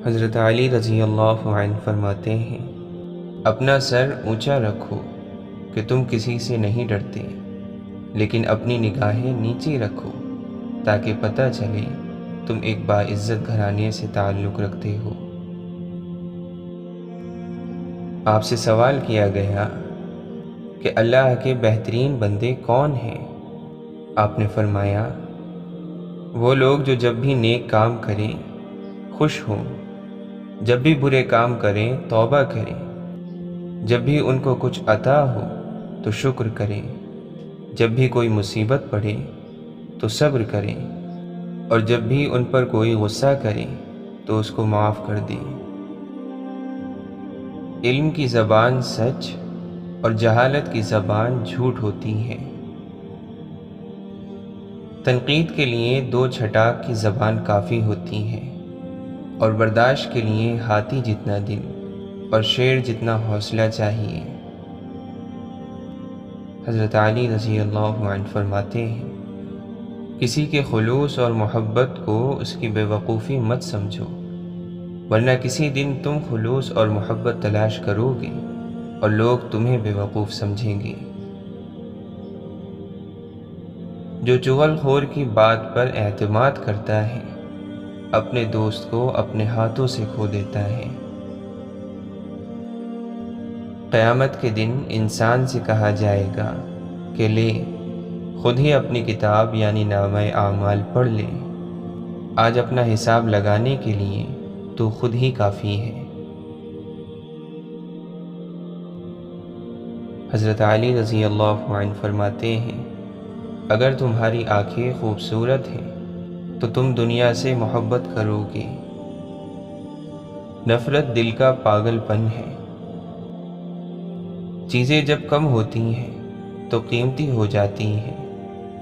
حضرت علی رضی اللہ عنہ فرماتے ہیں، اپنا سر اونچا رکھو کہ تم کسی سے نہیں ڈرتے، لیکن اپنی نگاہیں نیچے رکھو تاکہ پتہ چلے تم ایک باعزت گھرانے سے تعلق رکھتے ہو۔ آپ سے سوال کیا گیا کہ اللہ کے بہترین بندے کون ہیں؟ آپ نے فرمایا، وہ لوگ جو جب بھی نیک کام کریں خوش ہوں، جب بھی برے کام کریں توبہ کریں، جب بھی ان کو کچھ عطا ہو تو شکر کریں، جب بھی کوئی مصیبت پڑے تو صبر کریں، اور جب بھی ان پر کوئی غصہ کرے تو اس کو معاف کر دیں۔ علم کی زبان سچ اور جہالت کی زبان جھوٹ ہوتی ہے۔ تنقید کے لیے 2 چھٹاک کی زبان کافی ہوتی ہے، اور برداشت کے لیے ہاتھی جتنا دل اور شیر جتنا حوصلہ چاہیے۔ حضرت علی رضی اللہ عنہ فرماتے ہیں، کسی کے خلوص اور محبت کو اس کی بے وقوفی مت سمجھو، ورنہ کسی دن تم خلوص اور محبت تلاش کرو گے اور لوگ تمہیں بے وقوف سمجھیں گے۔ جو چغل خور کی بات پر اعتماد کرتا ہے، اپنے دوست کو اپنے ہاتھوں سے کھو دیتا ہے۔ قیامت کے دن انسان سے کہا جائے گا کہ لے، خود ہی اپنی کتاب یعنی نامہ اعمال پڑھ لے، آج اپنا حساب لگانے کے لیے تو خود ہی کافی ہے۔ حضرت علی رضی اللہ عنہ فرماتے ہیں، اگر تمہاری آنکھیں خوبصورت ہیں تو تم دنیا سے محبت کرو گے۔ نفرت دل کا پاگل پن ہے۔ چیزیں جب کم ہوتی ہیں تو قیمتی ہو جاتی ہیں،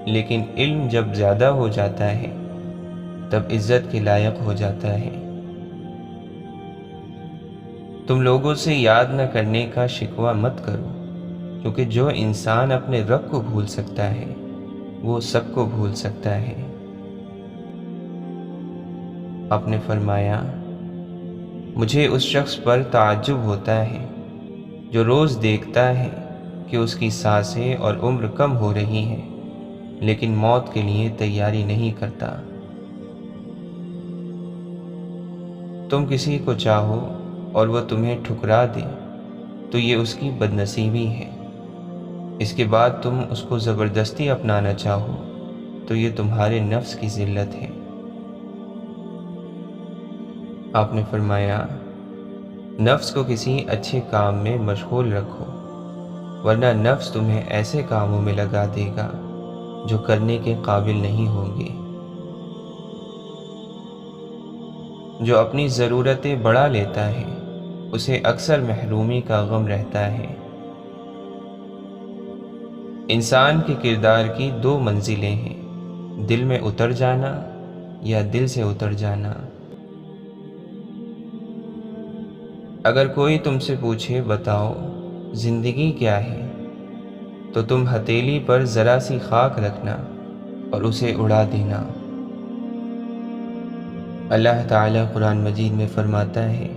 لیکن علم جب زیادہ ہو جاتا ہے تب عزت کے لائق ہو جاتا ہے۔ تم لوگوں سے یاد نہ کرنے کا شکوہ مت کرو، کیونکہ جو انسان اپنے رب کو بھول سکتا ہے وہ سب کو بھول سکتا ہے۔ آپ نے فرمایا، مجھے اس شخص پر تعجب ہوتا ہے جو روز دیکھتا ہے کہ اس کی سانسیں اور عمر کم ہو رہی ہیں، لیکن موت کے لیے تیاری نہیں کرتا۔ تم کسی کو چاہو اور وہ تمہیں ٹھکرا دے تو یہ اس کی بد نصیبی ہے، اس کے بعد تم اس کو زبردستی اپنانا چاہو تو یہ تمہارے نفس کی ذلت ہے۔ آپ نے فرمایا، نفس کو کسی اچھے کام میں مشغول رکھو، ورنہ نفس تمہیں ایسے کاموں میں لگا دے گا جو کرنے کے قابل نہیں ہوں گے۔ جو اپنی ضرورتیں بڑھا لیتا ہے اسے اکثر محرومی کا غم رہتا ہے۔ انسان کے کردار کی 2 منزلیں ہیں، دل میں اتر جانا یا دل سے اتر جانا۔ اگر کوئی تم سے پوچھے بتاؤ زندگی کیا ہے، تو تم ہتھیلی پر ذرا سی خاک رکھنا اور اسے اڑا دینا۔ اللہ تعالیٰ قرآن مجید میں فرماتا ہے،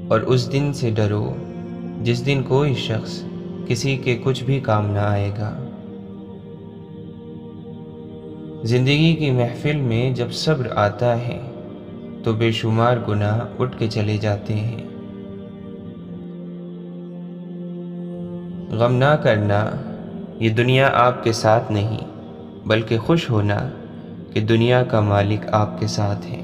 اور اس دن سے ڈرو جس دن کوئی شخص کسی کے کچھ بھی کام نہ آئے گا۔ زندگی کی محفل میں جب صبر آتا ہے تو بے شمار گناہ اٹھ کے چلے جاتے ہیں۔ غم نہ کرنا، یہ دنیا آپ کے ساتھ نہیں، بلکہ خوش ہونا کہ دنیا کا مالک آپ کے ساتھ ہے۔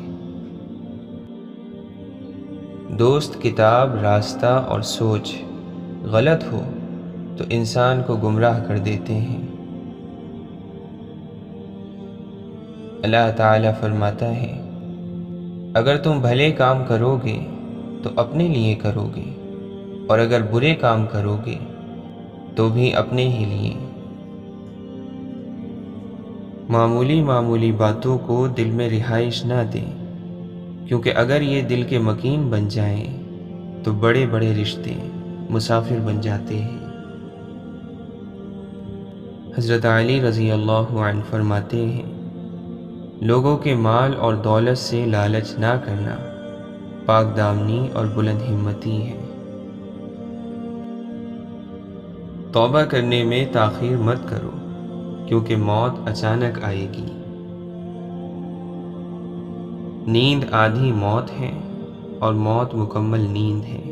دوست، کتاب، راستہ اور سوچ غلط ہو تو انسان کو گمراہ کر دیتے ہیں۔ اللہ تعالیٰ فرماتا ہے، اگر تم بھلے کام کرو گے تو اپنے لیے کرو گے، اور اگر برے کام کرو گے تو بھی اپنے ہی لیے۔ معمولی معمولی باتوں کو دل میں رہائش نہ دیں، کیونکہ اگر یہ دل کے مکین بن جائیں تو بڑے بڑے رشتے مسافر بن جاتے ہیں۔ حضرت علی رضی اللہ عنہ فرماتے ہیں، لوگوں کے مال اور دولت سے لالچ نہ کرنا، پاک دامنی اور بلند ہمتی ہے۔ توبہ کرنے میں تاخیر مت کرو، کیونکہ موت اچانک آئے گی۔ نیند آدھی موت ہے اور موت مکمل نیند ہے۔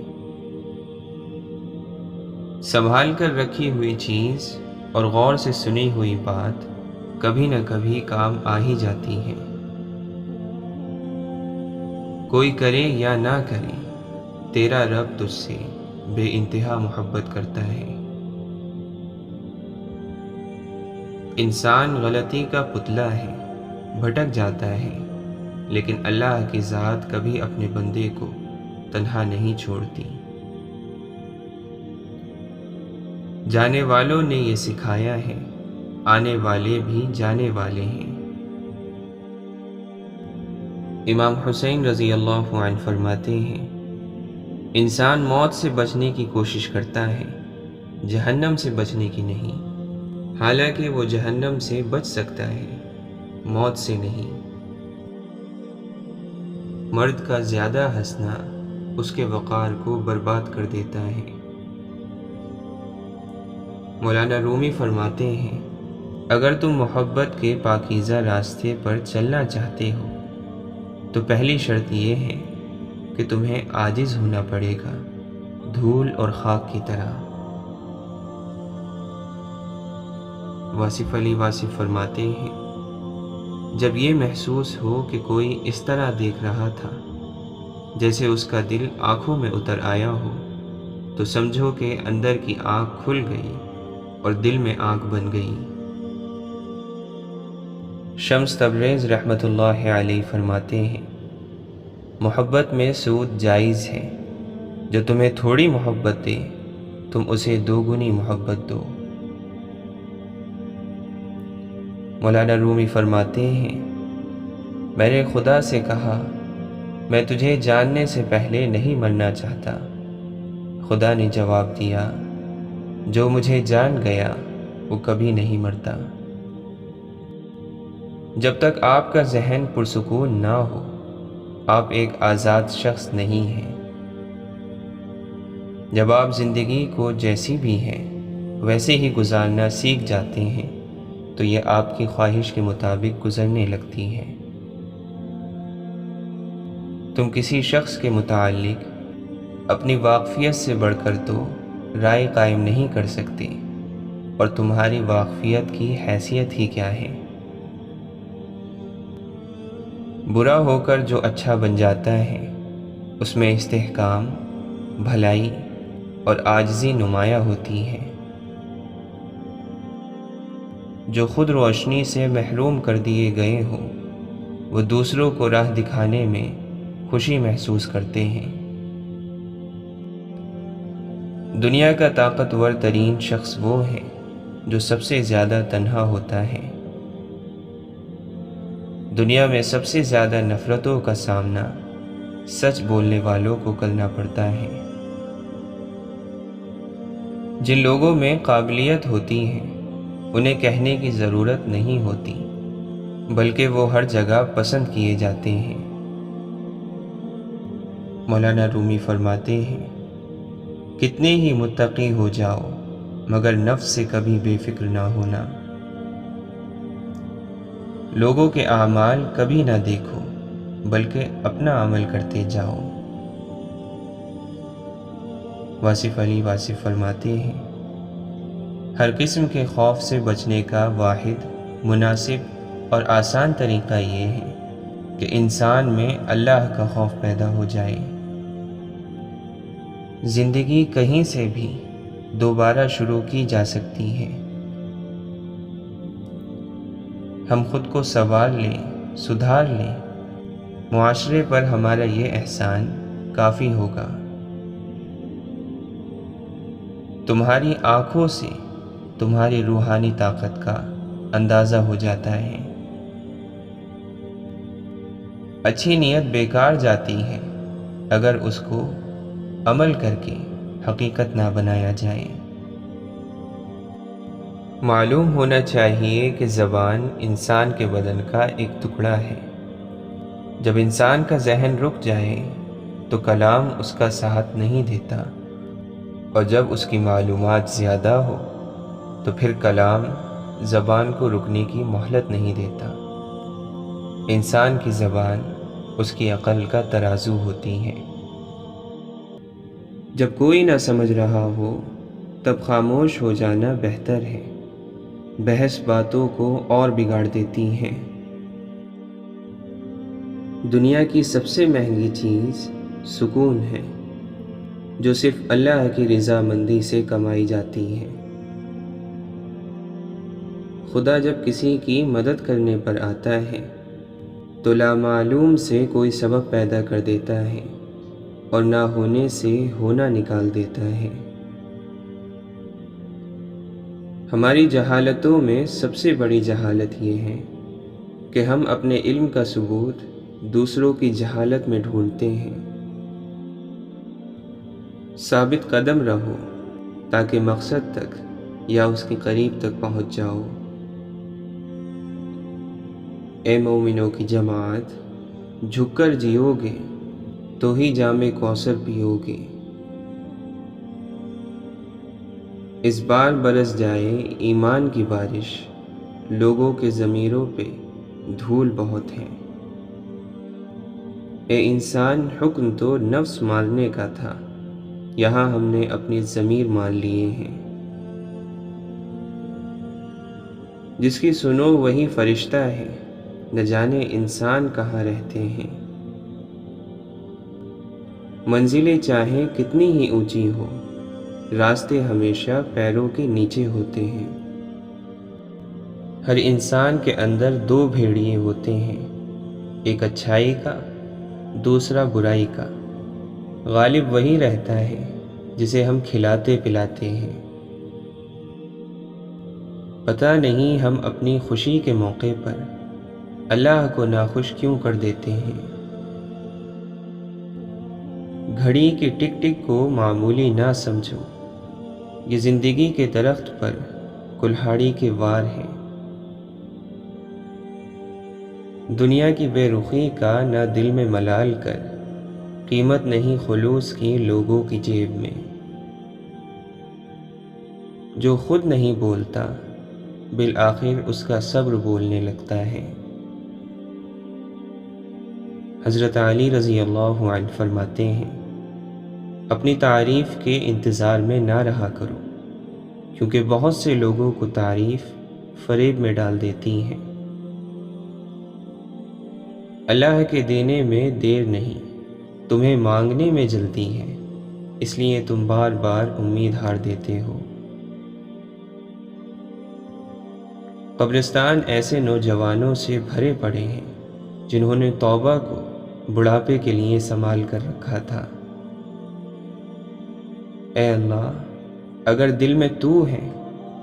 سنبھال کر رکھی ہوئی چیز اور غور سے سنی ہوئی بات کبھی نہ کبھی کام آ ہی جاتی ہے۔ کوئی کرے یا نہ کرے، تیرا رب تجھ سے بے انتہا محبت کرتا ہے۔ انسان غلطی کا پتلا ہے، بھٹک جاتا ہے، لیکن اللہ کی ذات کبھی اپنے بندے کو تنہا نہیں چھوڑتی۔ جانے والوں نے یہ سکھایا ہے، آنے والے بھی جانے والے ہیں۔ امام حسین رضی اللہ عنہ فرماتے ہیں، انسان موت سے بچنے کی کوشش کرتا ہے، جہنم سے بچنے کی نہیں، حالانکہ وہ جہنم سے بچ سکتا ہے، موت سے نہیں۔ مرد کا زیادہ ہنسنا اس کے وقار کو برباد کر دیتا ہے۔ مولانا رومی فرماتے ہیں، اگر تم محبت کے پاکیزہ راستے پر چلنا چاہتے ہو تو پہلی شرط یہ ہے کہ تمہیں عاجز ہونا پڑے گا، دھول اور خاک کی طرح۔ واصف علی واصف فرماتے ہیں، جب یہ محسوس ہو کہ کوئی اس طرح دیکھ رہا تھا جیسے اس کا دل آنکھوں میں اتر آیا ہو، تو سمجھو کہ اندر کی آنکھ کھل گئی اور دل میں آنکھ بن گئی۔ شمس تبریز رحمۃ اللہ علیہ فرماتے ہیں، محبت میں سود جائز ہے، جو تمہیں تھوڑی محبت دے تم اسے دوگنی محبت دو۔ مولانا رومی فرماتے ہیں، میں نے خدا سے کہا، میں تجھے جاننے سے پہلے نہیں مرنا چاہتا۔ خدا نے جواب دیا، جو مجھے جان گیا وہ کبھی نہیں مرتا۔ جب تک آپ کا ذہن پرسکون نہ ہو، آپ ایک آزاد شخص نہیں ہیں۔ جب آپ زندگی کو جیسی بھی ہے ویسے ہی گزارنا سیکھ جاتے ہیں تو یہ آپ کی خواہش کے مطابق گزرنے لگتی ہے۔ تم کسی شخص کے متعلق اپنی واقفیت سے بڑھ کر تو رائے قائم نہیں کر سکتے، اور تمہاری واقفیت کی حیثیت ہی کیا ہے؟ برا ہو کر جو اچھا بن جاتا ہے، اس میں استحکام، بھلائی اور عاجزی نمایاں ہوتی ہے۔ جو خود روشنی سے محروم کر دیے گئے ہوں، وہ دوسروں کو راہ دکھانے میں خوشی محسوس کرتے ہیں۔ دنیا کا طاقتور ترین شخص وہ ہے جو سب سے زیادہ تنہا ہوتا ہے۔ دنیا میں سب سے زیادہ نفرتوں کا سامنا سچ بولنے والوں کو کرنا پڑتا ہے۔ جن لوگوں میں قابلیت ہوتی ہے انہیں کہنے کی ضرورت نہیں ہوتی، بلکہ وہ ہر جگہ پسند کیے جاتے ہیں۔ مولانا رومی فرماتے ہیں، کتنے ہی متقی ہو جاؤ مگر نفس سے کبھی بے فکر نہ ہونا۔ لوگوں کے اعمال کبھی نہ دیکھو بلکہ اپنا عمل کرتے جاؤ۔ واصف علی واصف فرماتے ہیں، ہر قسم کے خوف سے بچنے کا واحد، مناسب اور آسان طریقہ یہ ہے کہ انسان میں اللہ کا خوف پیدا ہو جائے۔ زندگی کہیں سے بھی دوبارہ شروع کی جا سکتی ہے۔ ہم خود کو سنوار لیں، سدھار لیں، معاشرے پر ہمارا یہ احسان کافی ہوگا۔ تمہاری آنکھوں سے تمہاری روحانی طاقت کا اندازہ ہو جاتا ہے۔ اچھی نیت بیکار جاتی ہے اگر اس کو عمل کر کے حقیقت نہ بنایا جائے۔ معلوم ہونا چاہیے کہ زبان انسان کے بدن کا ایک ٹکڑا ہے۔ جب انسان کا ذہن رک جائے تو کلام اس کا ساتھ نہیں دیتا، اور جب اس کی معلومات زیادہ ہو تو پھر کلام زبان کو رکنے کی مہلت نہیں دیتا۔ انسان کی زبان اس کی عقل کا ترازو ہوتی ہے۔ جب کوئی نہ سمجھ رہا ہو تب خاموش ہو جانا بہتر ہے۔ بحث باتوں کو اور بگاڑ دیتی ہے۔ دنیا کی سب سے مہنگی چیز سکون ہے، جو صرف اللہ کی رضامندی سے کمائی جاتی ہے۔ خدا جب کسی کی مدد کرنے پر آتا ہے تو لامعلوم سے کوئی سبب پیدا کر دیتا ہے اور نہ ہونے سے ہونا نکال دیتا ہے۔ ہماری جہالتوں میں سب سے بڑی جہالت یہ ہے کہ ہم اپنے علم کا ثبوت دوسروں کی جہالت میں ڈھونڈتے ہیں۔ ثابت قدم رہو تاکہ مقصد تک یا اس کے قریب تک پہنچ جاؤ۔ اے مومنوں کی جماعت، جھک کر جیو گے تو ہی جام کوثر پیو گے۔ اس بار برس جائے ایمان کی بارش، لوگوں کے ضمیروں پہ دھول بہت ہے۔ اے انسان، حکم تو نفس مارنے کا تھا، یہاں ہم نے اپنی ضمیر مان لیے ہیں۔ جس کی سنو وہی فرشتہ ہے، نہ جانے انسان کہاں رہتے ہیں۔ منزلیں چاہے کتنی ہی اونچی ہو، راستے ہمیشہ پیروں کے نیچے ہوتے ہیں۔ ہر انسان کے اندر دو بھیڑیے ہوتے ہیں، ایک اچھائی کا، دوسرا برائی کا۔ غالب وہی رہتا ہے جسے ہم کھلاتے پلاتے ہیں۔ پتہ نہیں ہم اپنی خوشی کے موقع پر اللہ کو ناخوش کیوں کر دیتے ہیں۔ گھڑی کی ٹک ٹک کو معمولی نہ سمجھو، یہ زندگی کے درخت پر کلہاڑی کے وار ہیں۔ دنیا کی بے رخی کا نہ دل میں ملال کر، قیمت نہیں خلوص کی لوگوں کی جیب میں۔ جو خود نہیں بولتا بالآخر اس کا صبر بولنے لگتا ہے۔ حضرت علی رضی اللہ عنہ فرماتے ہیں، اپنی تعریف کے انتظار میں نہ رہا کرو، کیونکہ بہت سے لوگوں کو تعریف فریب میں ڈال دیتی ہے۔ اللہ کے دینے میں دیر نہیں، تمہیں مانگنے میں جلدی ہے، اس لیے تم بار بار امید ہار دیتے ہو۔ قبرستان ایسے نوجوانوں سے بھرے پڑے ہیں جنہوں نے توبہ کو بڑھاپے کے لیے سنبھال کر رکھا تھا۔ اے اللہ، اگر دل میں تو ہے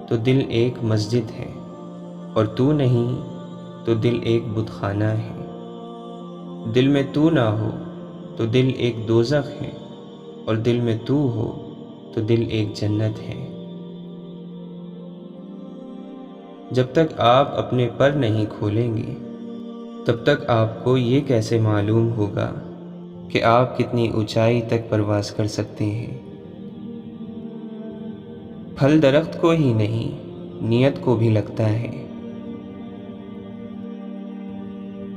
تو دل ایک مسجد ہے، اور تو نہیں تو دل ایک بت خانہ ہے۔ دل میں تو نہ ہو تو دل ایک دوزخ ہے، اور دل میں تو ہو تو دل ایک جنت ہے۔ جب تک آپ اپنے پر نہیں کھولیں گے تب تک آپ کو یہ کیسے معلوم ہوگا کہ آپ کتنی اونچائی تک پرواز کر سکتے ہیں۔ پھل درخت کو ہی نہیں، نیت کو بھی لگتا ہے۔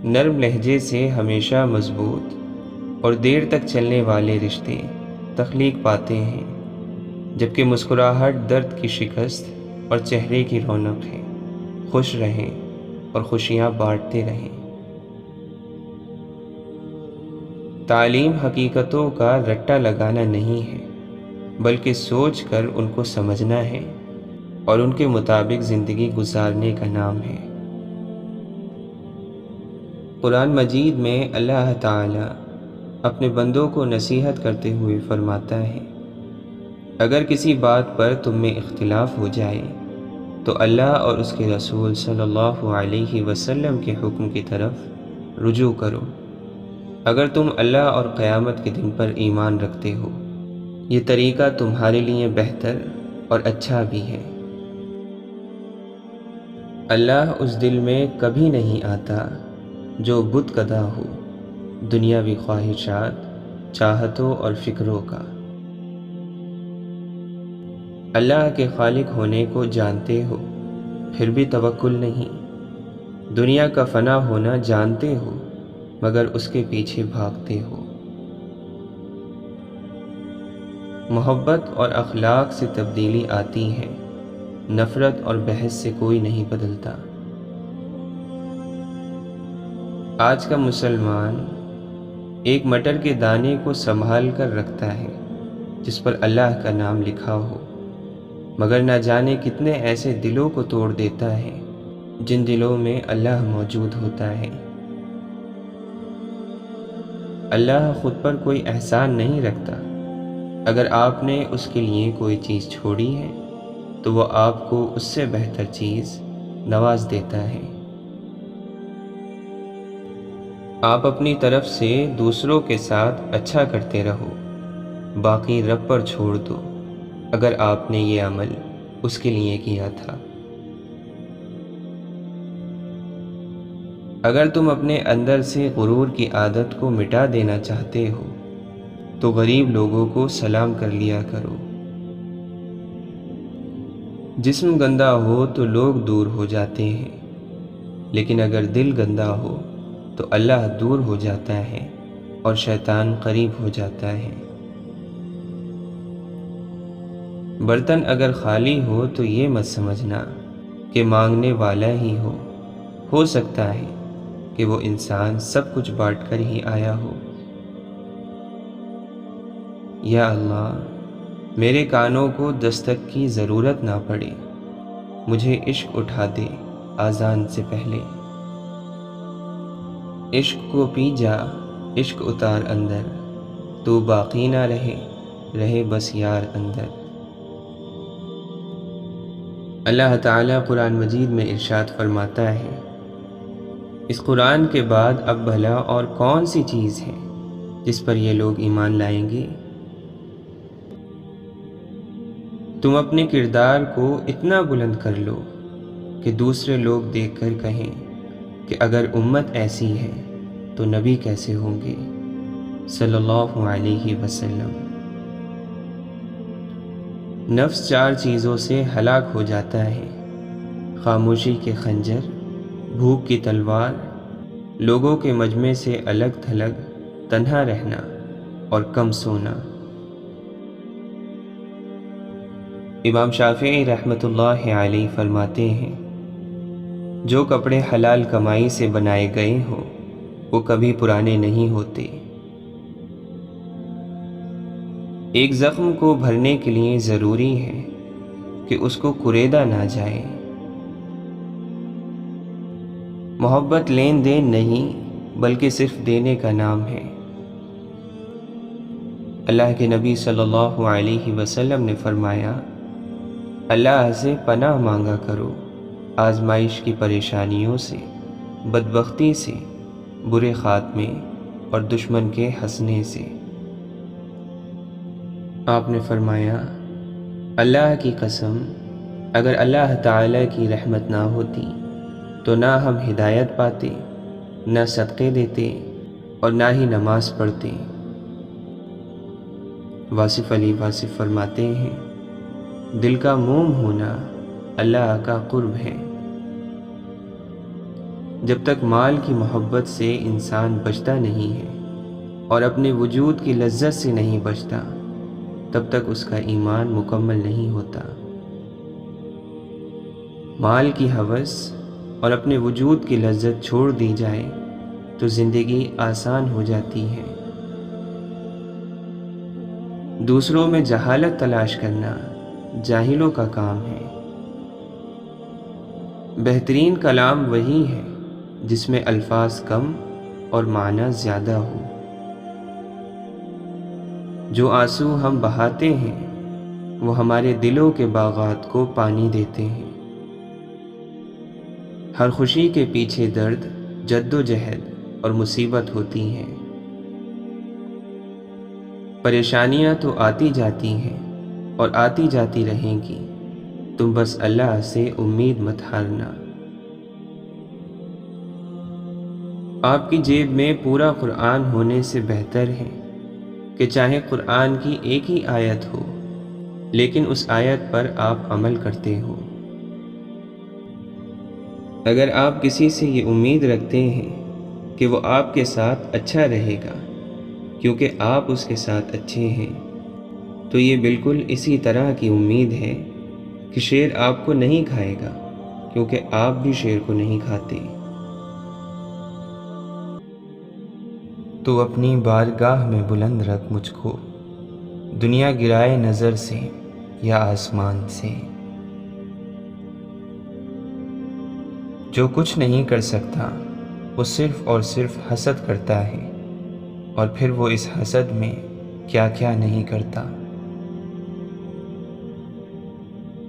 نرم لہجے سے ہمیشہ مضبوط اور دیر تک چلنے والے رشتے تخلیق پاتے ہیں، جبکہ مسکراہٹ درد کی شکست اور چہرے کی رونق ہے۔ خوش رہیں اور خوشیاں بانٹتے رہیں۔ تعلیم حقیقتوں کا رٹا لگانا نہیں ہے، بلکہ سوچ کر ان کو سمجھنا ہے اور ان کے مطابق زندگی گزارنے کا نام ہے۔ قرآن مجید میں اللہ تعالی اپنے بندوں کو نصیحت کرتے ہوئے فرماتا ہے، اگر کسی بات پر تم میں اختلاف ہو جائے تو اللہ اور اس کے رسول صلی اللہ علیہ وسلم کے حکم کی طرف رجوع کرو، اگر تم اللہ اور قیامت کے دن پر ایمان رکھتے ہو۔ یہ طریقہ تمہارے لیے بہتر اور اچھا بھی ہے۔ اللہ اس دل میں کبھی نہیں آتا جو بت کدہ ہو، دنیاوی خواہشات چاہتوں اور فکروں کا۔ اللہ کے خالق ہونے کو جانتے ہو، پھر بھی توکل نہیں۔ دنیا کا فنا ہونا جانتے ہو، مگر اس کے پیچھے بھاگتے ہو۔ محبت اور اخلاق سے تبدیلی آتی ہے، نفرت اور بحث سے کوئی نہیں بدلتا۔ آج کا مسلمان ایک مٹر کے دانے کو سنبھال کر رکھتا ہے جس پر اللہ کا نام لکھا ہو، مگر نہ جانے کتنے ایسے دلوں کو توڑ دیتا ہے جن دلوں میں اللہ موجود ہوتا ہے۔ اللہ خود پر کوئی احسان نہیں رکھتا۔ اگر آپ نے اس کے لیے کوئی چیز چھوڑی ہے تو وہ آپ کو اس سے بہتر چیز نواز دیتا ہے۔ آپ اپنی طرف سے دوسروں کے ساتھ اچھا کرتے رہو، باقی رب پر چھوڑ دو، اگر آپ نے یہ عمل اس کے لیے کیا تھا۔ اگر تم اپنے اندر سے غرور کی عادت کو مٹا دینا چاہتے ہو تو غریب لوگوں کو سلام کر لیا کرو۔ جسم گندا ہو تو لوگ دور ہو جاتے ہیں، لیکن اگر دل گندا ہو تو اللہ دور ہو جاتا ہے اور شیطان قریب ہو جاتا ہے۔ برتن اگر خالی ہو تو یہ مت سمجھنا کہ مانگنے والا ہی ہو سکتا ہے کہ وہ انسان سب کچھ بانٹ کر ہی آیا ہو۔ یا اللہ، میرے کانوں کو دستک کی ضرورت نہ پڑے، مجھے عشق اٹھا دے اذان سے پہلے۔ عشق کو پی جا، عشق اتار اندر، تو باقی نہ رہے بس یار اندر۔ اللہ تعالیٰ قرآن مجید میں ارشاد فرماتا ہے، اس قرآن کے بعد اب بھلا اور کون سی چیز ہے جس پر یہ لوگ ایمان لائیں گے؟ تم اپنے کردار کو اتنا بلند کر لو کہ دوسرے لوگ دیکھ کر کہیں کہ اگر امت ایسی ہے تو نبی کیسے ہوں گے صلی اللہ علیہ وسلم۔ نفس 4 چیزوں سے ہلاک ہو جاتا ہے: خاموشی کے خنجر، بھوک کی تلوار، لوگوں کے مجمع سے الگ تھلگ تنہا رہنا اور کم سونا۔ امام شافعی رحمۃ اللہ علیہ فرماتے ہیں، جو کپڑے حلال کمائی سے بنائے گئے ہوں وہ کبھی پرانے نہیں ہوتے۔ ایک زخم کو بھرنے کے لیے ضروری ہے کہ اس کو کریدا نہ جائے۔ محبت لین دین نہیں بلکہ صرف دینے کا نام ہے۔ اللہ کے نبی صلی اللہ علیہ وسلم نے فرمایا، اللہ سے پناہ مانگا کرو آزمائش کی پریشانیوں سے، بدبختی سے، برے خاتمے اور دشمن کے ہنسنے سے۔ آپ نے فرمایا، اللہ کی قسم، اگر اللہ تعالیٰ کی رحمت نہ ہوتی تو نہ ہم ہدایت پاتے، نہ صدقے دیتے اور نہ ہی نماز پڑھتے۔ واصف علی واصف فرماتے ہیں، دل کا موم ہونا اللہ کا قرب ہے۔ جب تک مال کی محبت سے انسان بچتا نہیں ہے اور اپنے وجود کی لذت سے نہیں بچتا، تب تک اس کا ایمان مکمل نہیں ہوتا۔ مال کی ہوس اور اپنے وجود کی لذت چھوڑ دی جائے تو زندگی آسان ہو جاتی ہے۔ دوسروں میں جہالت تلاش کرنا جاہلوں کا کام ہے۔ بہترین کلام وہی ہے جس میں الفاظ کم اور معنی زیادہ ہو۔ جو آنسو ہم بہاتے ہیں وہ ہمارے دلوں کے باغات کو پانی دیتے ہیں۔ ہر خوشی کے پیچھے درد، جد و جہد اور مصیبت ہوتی ہے۔ پریشانیاں تو آتی جاتی ہیں اور آتی جاتی رہیں گی، تم بس اللہ سے امید مت ہارنا۔ آپ کی جیب میں پورا قرآن ہونے سے بہتر ہے کہ چاہے قرآن کی ایک ہی آیت ہو لیکن اس آیت پر آپ عمل کرتے ہو۔ اگر آپ کسی سے یہ امید رکھتے ہیں کہ وہ آپ کے ساتھ اچھا رہے گا کیونکہ آپ اس کے ساتھ اچھے ہیں، تو یہ بالکل اسی طرح کی امید ہے کہ شیر آپ کو نہیں کھائے گا کیونکہ آپ بھی شیر کو نہیں کھاتے۔ تو اپنی بارگاہ میں بلند رکھ مجھ کو، دنیا گرائے نظر سے یا آسمان سے۔ جو کچھ نہیں کر سکتا وہ صرف اور صرف حسد کرتا ہے، اور پھر وہ اس حسد میں کیا کیا نہیں کرتا۔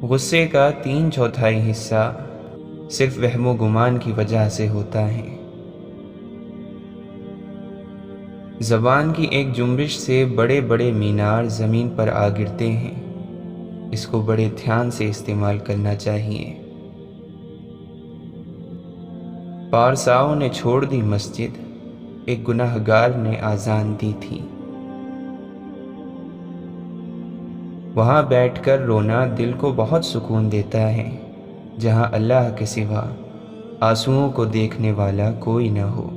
غصے کا 3/4 حصہ صرف وہم و گمان کی وجہ سے ہوتا ہے۔ زبان کی ایک جنبش سے بڑے بڑے مینار زمین پر آ گرتے ہیں، اس کو بڑے دھیان سے استعمال کرنا چاہیے۔ پارساؤں نے چھوڑ دی مسجد، ایک گناہ گار نے آذان دی تھی۔ وہاں بیٹھ کر رونا دل کو بہت سکون دیتا ہے جہاں اللہ کے سوا آنسوؤں کو دیکھنے والا کوئی نہ ہو۔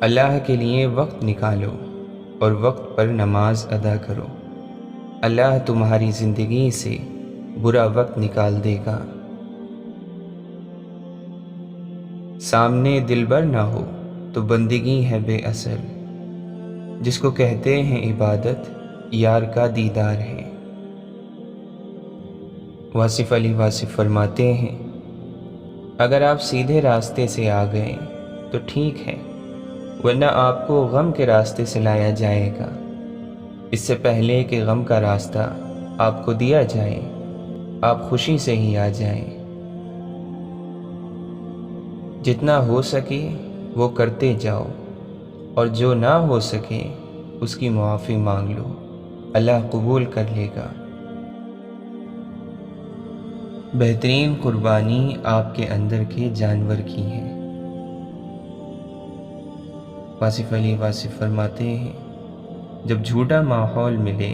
اللہ کے لیے وقت نکالو اور وقت پر نماز ادا کرو، اللہ تمہاری زندگی سے برا وقت نکال دے گا۔ سامنے دلبر نہ ہو تو بندگی ہے بے اثر، جس کو کہتے ہیں عبادت یار کا دیدار ہے۔ واصف علی واصف فرماتے ہیں، اگر آپ سیدھے راستے سے آ گئے تو ٹھیک ہے، ورنہ آپ کو غم کے راستے سے لایا جائے گا، اس سے پہلے کہ غم کا راستہ آپ کو دیا جائے، آپ خوشی سے ہی آ جائیں۔ جتنا ہو سکے وہ کرتے جاؤ، اور جو نہ ہو سکے اس کی معافی مانگ لو، اللہ قبول کر لے گا۔ بہترین قربانی آپ کے اندر کے جانور کی ہے۔ واصف علی واصف فرماتے ہیں، جب جھوٹا ماحول ملے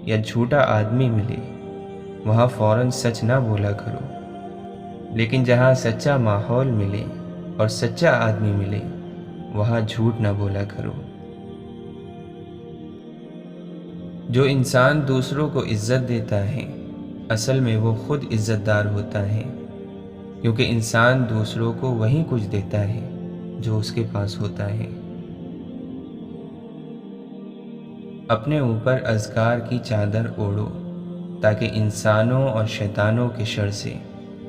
یا جھوٹا آدمی ملے وہاں فوراً سچ نہ بولا کرو، لیکن جہاں سچا ماحول ملے اور سچا آدمی ملے وہاں جھوٹ نہ بولا کرو۔ جو انسان دوسروں کو عزت دیتا ہے اصل میں وہ خود عزت دار ہوتا ہے، کیونکہ انسان دوسروں کو وہی کچھ دیتا ہے جو اس کے پاس ہوتا ہے۔ اپنے اوپر اذکار کی چادر اوڑھو تاکہ انسانوں اور شیطانوں کے شر سے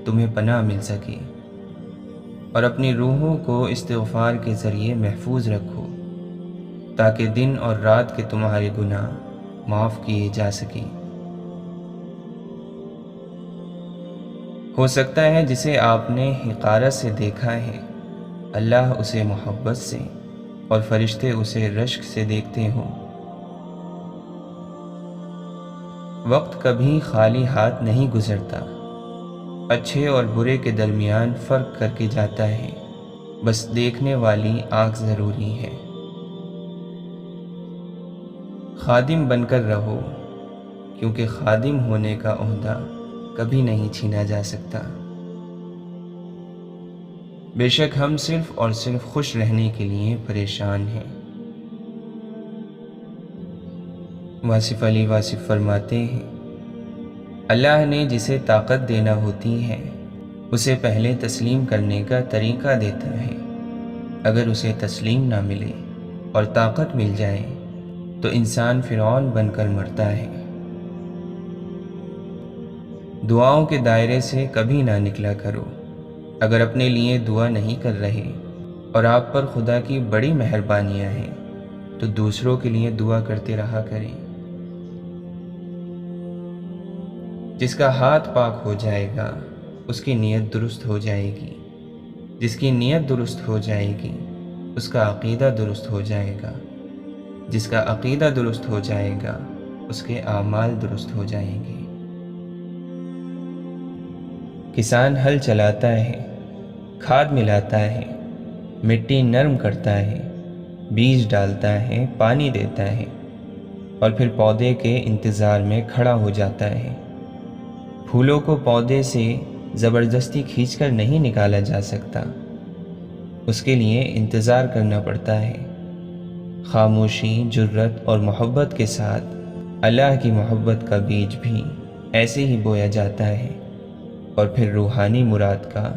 تمہیں پناہ مل سکے، اور اپنی روحوں کو استغفار کے ذریعے محفوظ رکھو تاکہ دن اور رات کے تمہارے گناہ معاف کیے جا سکیں۔ ہو سکتا ہے جسے آپ نے حقارت سے دیکھا ہے اللہ اسے محبت سے اور فرشتے اسے رشک سے دیکھتے ہوں۔ وقت کبھی خالی ہاتھ نہیں گزرتا، اچھے اور برے کے درمیان فرق کر کے جاتا ہے، بس دیکھنے والی آنکھ ضروری ہے۔ خادم بن کر رہو، کیونکہ خادم ہونے کا عہدہ کبھی نہیں چھینا جا سکتا۔ بے شک ہم صرف اور صرف خوش رہنے کے لیے پریشان ہیں۔ واصف علی واصف فرماتے ہیں، اللہ نے جسے طاقت دینا ہوتی ہے اسے پہلے تسلیم کرنے کا طریقہ دیتا ہے۔ اگر اسے تسلیم نہ ملے اور طاقت مل جائے تو انسان فرعون بن کر مرتا ہے۔ دعاؤں کے دائرے سے کبھی نہ نکلا کرو۔ اگر اپنے لیے دعا نہیں کر رہے اور آپ پر خدا کی بڑی مہربانیاں ہیں تو دوسروں کے لیے دعا کرتے رہا کریں۔ جس کا ہاتھ پاک ہو جائے گا اس کی نیت درست ہو جائے گی، جس کی نیت درست ہو جائے گی اس کا عقیدہ درست ہو جائے گا، جس کا عقیدہ درست ہو جائے گا اس کے اعمال درست ہو جائیں گے۔ کسان ہل چلاتا ہے، کھاد ملاتا ہے، مٹی نرم کرتا ہے، بیج ڈالتا ہے، پانی دیتا ہے اور پھر پودے کے انتظار میں کھڑا ہو جاتا ہے۔ پھولوں کو پودے سے زبردستی کھینچ کر نہیں نکالا جا سکتا، اس کے لیے انتظار کرنا پڑتا ہے۔ خاموشی، جرت اور محبت کے ساتھ اللہ کی محبت کا بیج بھی ایسے ہی بویا جاتا ہے اور پھر روحانی مراد کا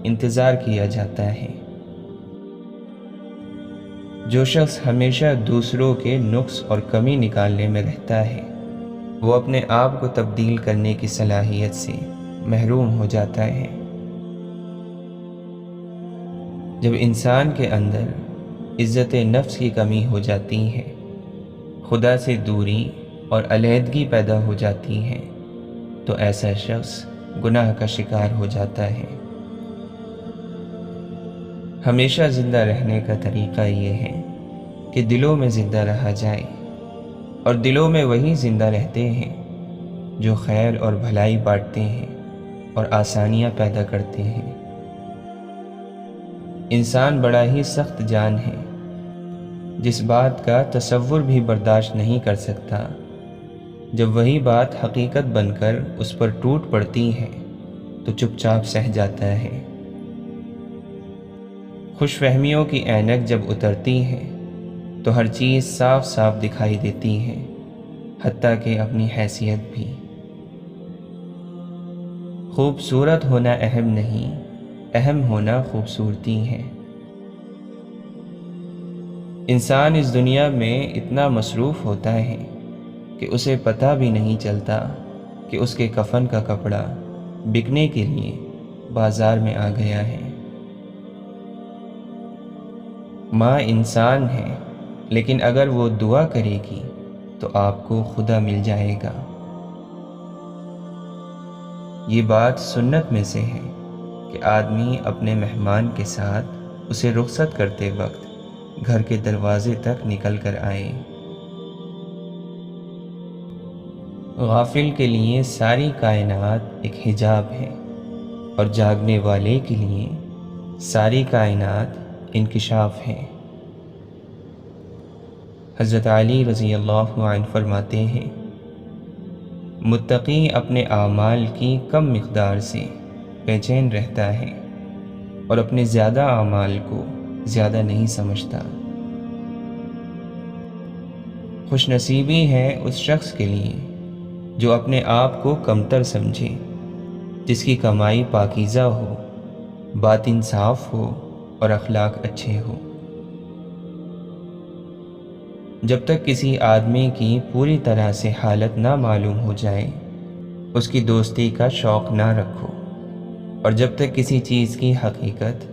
انتظار کیا جاتا ہے۔ جو شخص ہمیشہ دوسروں کے نقص اور کمی نکالنے میں رہتا ہے، وہ اپنے آپ کو تبدیل کرنے کی صلاحیت سے محروم ہو جاتا ہے۔ جب انسان کے اندر عزت نفس کی کمی ہو جاتی ہے، خدا سے دوری اور علیحدگی پیدا ہو جاتی ہے، تو ایسا شخص گناہ کا شکار ہو جاتا ہے۔ ہمیشہ زندہ رہنے کا طریقہ یہ ہے کہ دلوں میں زندہ رہا جائے، اور دلوں میں وہی زندہ رہتے ہیں جو خیر اور بھلائی بانٹتے ہیں اور آسانیاں پیدا کرتے ہیں۔ انسان بڑا ہی سخت جان ہے، جس بات کا تصور بھی برداشت نہیں کر سکتا، جب وہی بات حقیقت بن کر اس پر ٹوٹ پڑتی ہے تو چپ چاپ سہ جاتا ہے۔ خوش فہمیوں کی اینک جب اترتی ہے تو ہر چیز صاف صاف دکھائی دیتی ہے، حتیٰ کہ اپنی حیثیت بھی۔ خوبصورت ہونا اہم نہیں، اہم ہونا خوبصورتی ہے۔ انسان اس دنیا میں اتنا مصروف ہوتا ہے کہ اسے پتہ بھی نہیں چلتا کہ اس کے کفن کا کپڑا بکنے کے لیے بازار میں آ گیا ہے۔ ماں انسان ہے، لیکن اگر وہ دعا کرے گی تو آپ کو خدا مل جائے گا۔ یہ بات سنت میں سے ہے کہ آدمی اپنے مہمان کے ساتھ اسے رخصت کرتے وقت گھر کے دروازے تک نکل کر آئے۔ غافل کے لیے ساری کائنات ایک حجاب ہے، اور جاگنے والے کے لیے ساری کائنات انکشاف ہے۔ حضرت علی رضی اللہ عنہ فرماتے ہیں، متقی اپنے اعمال کی کم مقدار سے بے چین رہتا ہے اور اپنے زیادہ اعمال کو زیادہ نہیں سمجھتا۔ خوش نصیبی ہے اس شخص کے لیے جو اپنے آپ کو کمتر سمجھے، جس کی کمائی پاکیزہ ہو، باطن صاف ہو اور اخلاق اچھے ہو۔ جب تک کسی آدمی کی پوری طرح سے حالت نہ معلوم ہو جائے، اس کی دوستی کا شوق نہ رکھو، اور جب تک کسی چیز کی حقیقت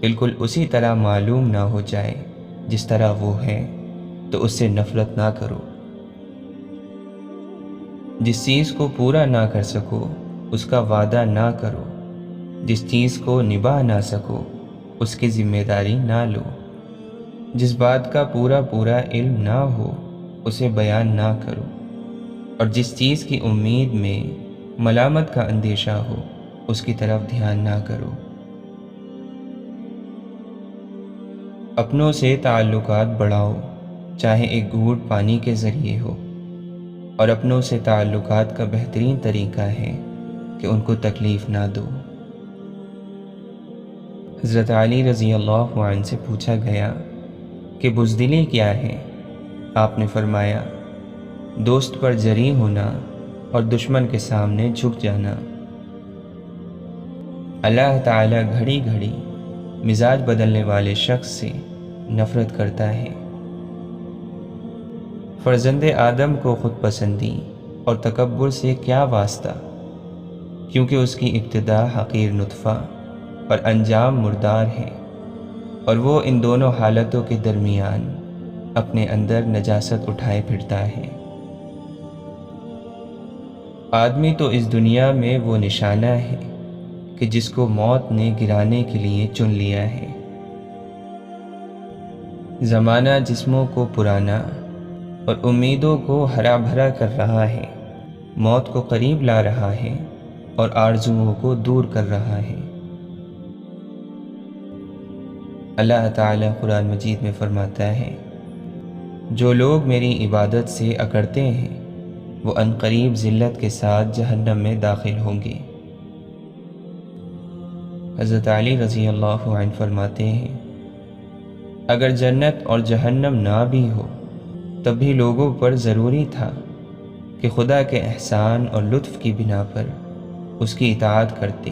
بالکل اسی طرح معلوم نہ ہو جائے جس طرح وہ ہے، تو اس سے نفرت نہ کرو۔ جس چیز کو پورا نہ کر سکو اس کا وعدہ نہ کرو، جس چیز کو نبھا نہ سکو اس کی ذمہ داری نہ لو، جس بات کا پورا علم نہ ہو اسے بیان نہ کرو، اور جس چیز کی امید میں ملامت کا اندیشہ ہو اس کی طرف دھیان نہ کرو۔ اپنوں سے تعلقات بڑھاؤ، چاہے ایک گھونٹ پانی کے ذریعے ہو، اور اپنوں سے تعلقات کا بہترین طریقہ ہے کہ ان کو تکلیف نہ دو۔ حضرت علی رضی اللہ عنہ سے پوچھا گیا کہ بزدلی کیا ہے؟ آپ نے فرمایا، دوست پر جری ہونا اور دشمن کے سامنے جھک جانا۔ اللہ تعالیٰ گھڑی گھڑی مزاج بدلنے والے شخص سے نفرت کرتا ہے۔ فرزند آدم کو خود پسندی اور تکبر سے کیا واسطہ، کیونکہ اس کی ابتدا حقیر نطفہ اور انجام مردار ہے، اور وہ ان دونوں حالتوں کے درمیان اپنے اندر نجاست اٹھائے پھرتا ہے۔ آدمی تو اس دنیا میں وہ نشانہ ہے کہ جس کو موت نے گرانے کے لیے چن لیا ہے۔ زمانہ جسموں کو پرانا اور امیدوں کو ہرا بھرا کر رہا ہے، موت کو قریب لا رہا ہے اور آرزوؤں کو دور کر رہا ہے۔ اللہ تعالیٰ قرآن مجید میں فرماتا ہے، جو لوگ میری عبادت سے اکڑتے ہیں وہ عنقریب ذلت کے ساتھ جہنم میں داخل ہوں گے۔ حضرت علی رضی اللہ عنہ فرماتے ہیں، اگر جنت اور جہنم نہ بھی ہو تب بھی لوگوں پر ضروری تھا کہ خدا کے احسان اور لطف کی بنا پر اس کی اطاعت کرتے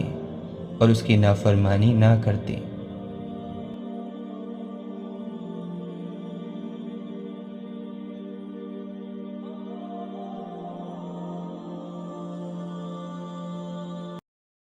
اور اس کی نافرمانی نہ کرتے۔